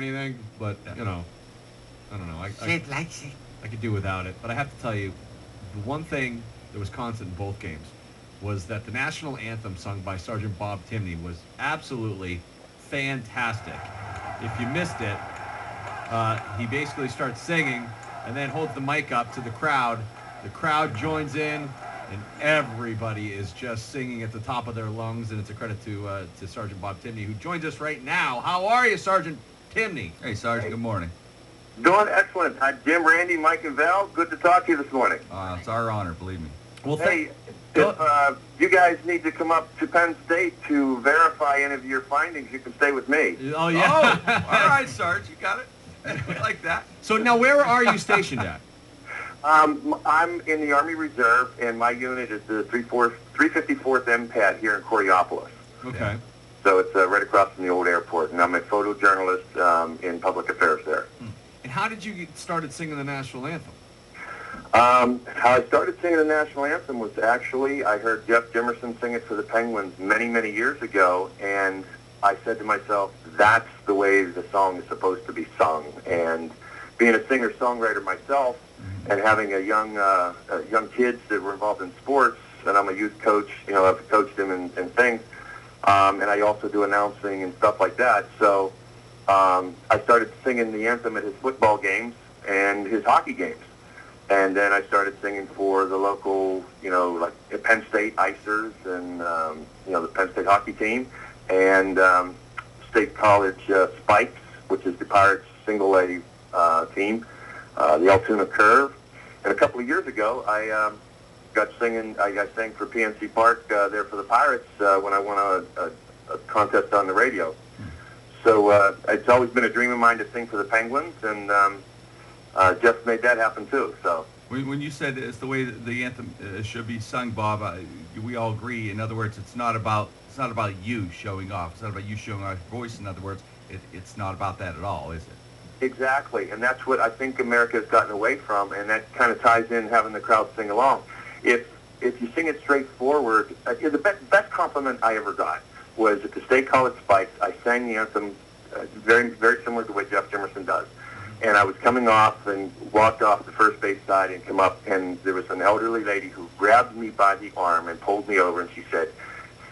anything, but, you know, I don't know. Sid likes it. I could do without it. But I have to tell you, the one thing that was constant in both games was that the national anthem sung by Sergeant Bob Timney was absolutely fantastic. If you missed it, he basically starts singing and then holds the mic up to the crowd. The crowd joins in, and everybody is just singing at the top of their lungs, and it's a credit to Sergeant Bob Timney, who joins us right now. How are you, Sergeant Timney? Hey, Sergeant, good morning. Doing excellent. Jim, Randy, Mike, and Val, good to talk to you this morning. It's our honor, believe me. Well, hey, if you guys need to come up to Penn State to verify any of your findings, you can stay with me. Oh, yeah. Oh, all right, Sarge, you got it. We like that. So now where are you stationed at? I'm in the Army Reserve, and my unit is the 354th MPAD here in Coriopolis. Okay. So it's right across from the old airport, and I'm a photojournalist in public affairs there. And how did you get started singing the national anthem? How I started singing the national anthem was actually, I heard Jeff Jimerson sing it for the Penguins many, many years ago, and I said to myself, that's the way the song is supposed to be sung. And being a singer-songwriter myself, and having young kids that were involved in sports, and I'm a youth coach, you know, I've coached them in things, and I also do announcing and stuff like that. So I started singing the anthem at his football games and his hockey games. And then I started singing for the local, you know, like the Penn State Icers and, you know, the Penn State hockey team, and State College Spikes, which is the Pirates single-A team, the Altoona Curve. And a couple of years ago, I sang for PNC Park there for the Pirates when I won a contest on the radio. So it's always been a dream of mine to sing for the Penguins, and Jeff made that happen too. So when you said it's the way that the anthem should be sung, Bob, we all agree. In other words, it's not about you showing off. It's not about you showing off your voice. In other words, it's not about that at all, is it? Exactly, and that's what I think America has gotten away from, and that kind of ties in having the crowd sing along. If you sing it straightforward, the best compliment I ever got was at the State College Spikes. I sang the anthem very, very similar to the way Jeff Jimerson does. And I was coming off and walked off the first base side and come up, and there was an elderly lady who grabbed me by the arm and pulled me over, and she said,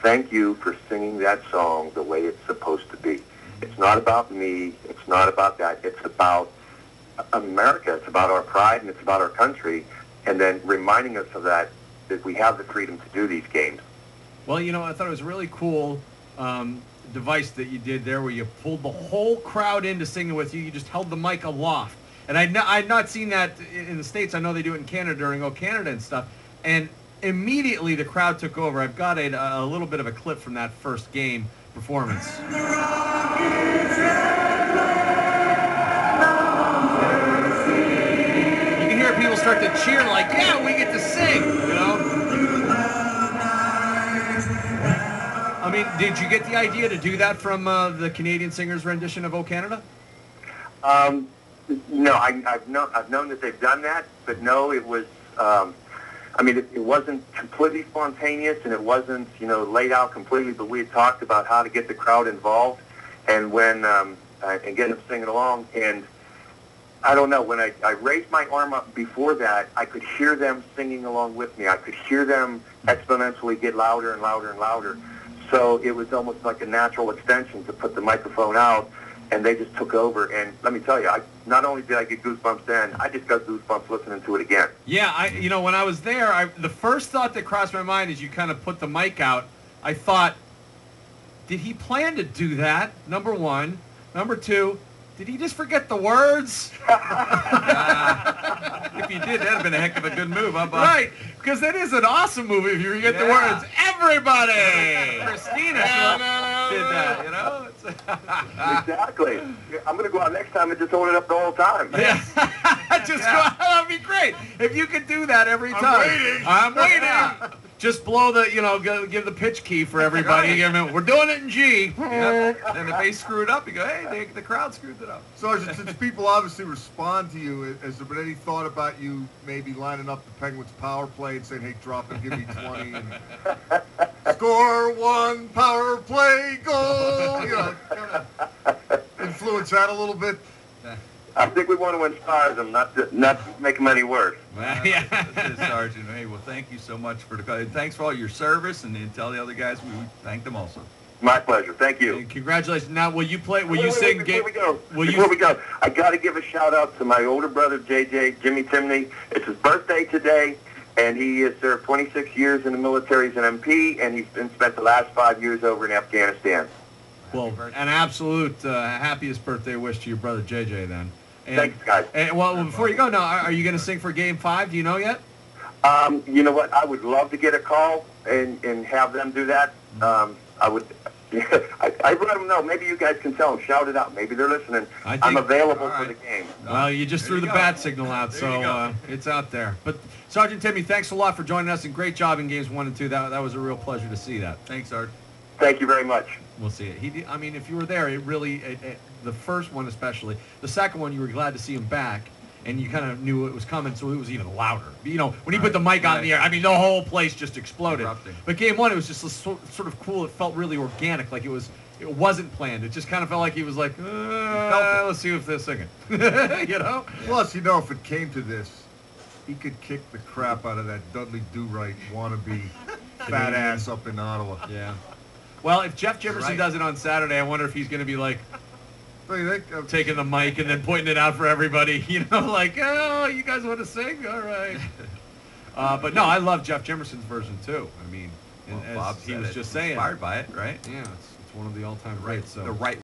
"Thank you for singing that song the way it's supposed to be. It's not about me. It's not about that. It's about America. It's about our pride, and it's about our country." And then reminding us of that we have the freedom to do these games. Well, you know, I thought it was a really cool device that you did there, where you pulled the whole crowd into singing with you. You just held the mic aloft, and I'd not seen that in the States. I know they do it in Canada during Canada and stuff, and immediately the crowd took over. I've got a little bit of a clip from that first game performance. You can hear people start to cheer like, yeah, we get to sing, you know? I mean, did you get the idea to do that from the Canadian Singers rendition of "O Canada"? No, I've known that they've done that, but no, it was. I mean, it wasn't completely spontaneous, and it wasn't, you know, laid out completely. But we had talked about how to get the crowd involved, and when and get them singing along. And I don't know, when I raised my arm up before that, I could hear them singing along with me. I could hear them exponentially get louder and louder and louder. So it was almost like a natural extension to put the microphone out, and they just took over. And let me tell you, not only did I get goosebumps then, I just got goosebumps listening to it again. Yeah, you know, when I was there, the first thought that crossed my mind as you kind of put the mic out, I thought, did he plan to do that? Number one. Number two, did he just forget the words? If he did, that'd have been a heck of a good move, huh, Bob? Right, because that is an awesome movie if you forget the words. Everybody! Christina did that, you know? Exactly. I'm going to go out next time and just hold it up the whole time. Yeah. Just go out. That'd be great. If you could do that every time. I'm waiting. Just blow the, you know, give the pitch key for everybody. We're doing it in G. Yep. And if they screw it up, you go, hey, the crowd screwed it up. Sergeant, since people obviously respond to you, has there been any thought about you maybe lining up the Penguins power play and saying, hey, drop and give me 20 and score one power play goal? You know, kind of influence that a little bit? I think we want to inspire them, not to make them any worse. Yeah. That's it, Sergeant. Hey, well, thank you so much for the call. And thanks for all your service, and tell the other guys we thank them also. My pleasure. Thank you. And congratulations. Now, will you play? Will you Wait, sing? before we go, Will before you? we go, I got to give a shout out to my older brother, JJ, Jimmy Timney. It's his birthday today, and he has served 26 years in the military as an MP, and he's been spent the last 5 years over in Afghanistan. Well, an absolute happiest birthday wish to your brother JJ then. And, Thanks, guys. And, well, before you go, now, are you going to sing for Game 5? Do you know yet? You know what? I would love to get a call and have them do that. I would. I'd let them know. Maybe you guys can tell them. Shout it out. Maybe they're listening. I'm available for the game. Well, you just threw the bat signal out, so it's out there. But Sergeant Timmy, thanks a lot for joining us, and great job in games 1 and 2. That was a real pleasure to see that. Thanks, Art. Thank you very much. We'll see it. I mean, if you were there, it really, the first one especially. The second one, you were glad to see him back, and you kind of knew it was coming, so it was even louder. You know, when he put the mic out in the air, I mean, the whole place just exploded. Erupting. But Game 1, it was just sort of cool. It felt really organic, like it wasn't planned. It just kind of felt like he was like, let's see if they're singing. You know? Plus, if it came to this, he could kick the crap out of that Dudley Do-Right wannabe fat ass up in Ottawa. Yeah. Well, if Jeff Jefferson does it on Saturday, I wonder if he's going to be like What do you think? taking the mic and then pointing it out for everybody. You know, like, oh, you guys want to sing? All right. But no, I love Jeff Jefferson's version too. I mean, Well, as Bob he said was it, just saying. inspired by it, right? Yeah, it's one of the all-time Right. greats. So. The right